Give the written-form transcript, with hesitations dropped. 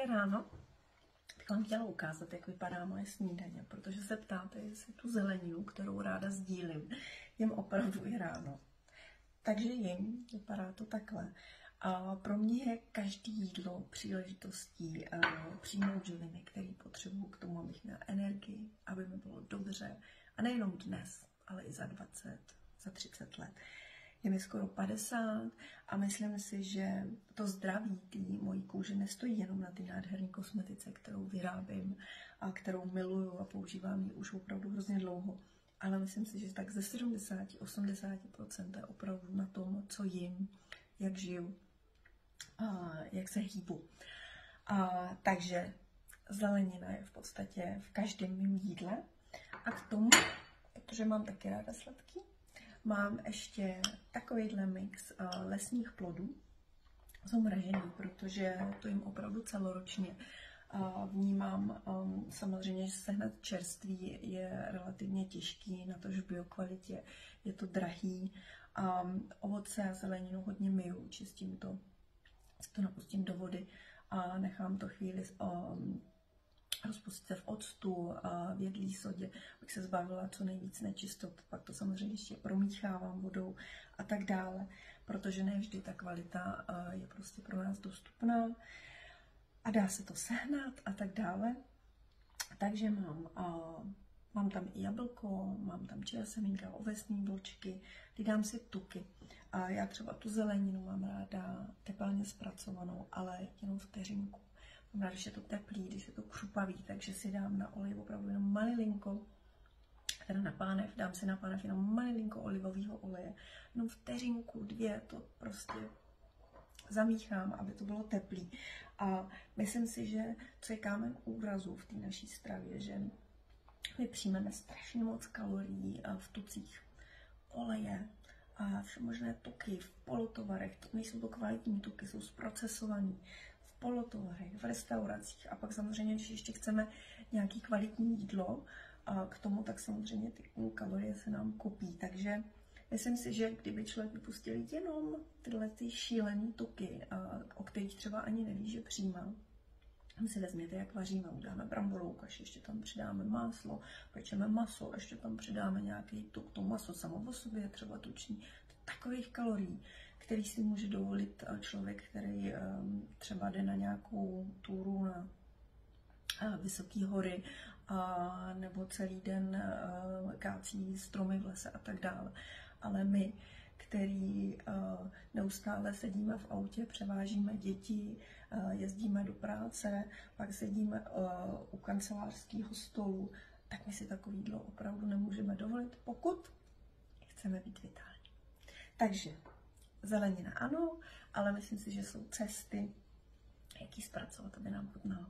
Ráno bych vám chtěla ukázat, jak vypadá moje snídaně, protože se ptáte, jestli tu zeleninu, kterou ráda sdílím, jim opravdu i ráno. Takže jim, vypadá to takhle. A pro mě je každé jídlo příležitostí přijmout živiny, které potřebuju k tomu, abych měla energii, aby mi bylo dobře. A nejenom dnes, ale i za 20, za 30 let. Je mi skoro 50 a myslím si, že to zdraví té mojí kůže nestojí jenom na ty nádherné kosmetice, kterou vyrábím a kterou miluju a používám ji už opravdu hrozně dlouho. Ale myslím si, že tak ze 70–80% je opravdu na tom, co jim, jak žiju, a jak se hýbu. Takže zelenina je v podstatě v každém mém jídle. A k tomu, protože mám taky ráda sladký, mám ještě takovýhle mix lesních plodů. Jsou mražený, protože to jim opravdu celoročně vnímám. Samozřejmě, že sehnat čerství je relativně těžký, na to, že v biokvalitě je to drahý. Ovoce a zeleninu hodně myju, čistím to, napustím do vody a nechám to chvíli rozpustit se v octu a v jedlí sodě, abych se zbavila co nejvíc nečistot. Pak to samozřejmě ještě promíchávám vodou a tak dále, protože ne vždy ta kvalita je prostě pro nás dostupná a dá se to sehnat a tak dále. Takže mám tam i jablko, mám tam chia semínka, ovesní vločky, dám si tuky. A já třeba tu zeleninu mám ráda tepelně zpracovanou, ale jenom vteřinku. Mám ráda, když je to teplý, když je to křupavý, takže si dám na olej opravdu jenom malilinko, teda na pánev, dám si na pánev jenom malilinko olivového oleje, jenom vteřinku, 2, to prostě zamíchám, aby to bylo teplý. A myslím si, že co je kámen úrazu v té naší stravě, že my přijmeme strašně moc kalorií v tucích, oleje a všemožné tuky v polotovarech. Nejsou to kvalitní tuky, jsou zprocesovaný v polotovarech, v restauracích. A pak samozřejmě, když ještě chceme nějaký kvalitní jídlo k tomu, tak samozřejmě ty kalorie se nám kopí. Takže myslím si, že kdyby člověk vypustil jenom tyhle ty šílený tuky, o kterých třeba ani neví, že přijímá, tam si vezměte, jak vaříme, uděláme bramborovou kaši, ještě tam přidáme máslo, pečeme maso, ještě tam přidáme nějaký tuk, to maso samo o sobě je třeba tučný. Takových kalorií, který si může dovolit člověk, který třeba jde na nějakou túru na vysoké hory, nebo celý den kácí stromy v lese a tak dále. Ale my, který neustále sedíme v autě, převážíme děti, jezdíme do práce, pak sedíme u kancelářského stolu, tak my si takové jídlo opravdu nemůžeme dovolit, pokud chceme být vitální. Takže zelenina ano, ale myslím si, že jsou cesty, jak ji zpracovat, aby nám chutnalo.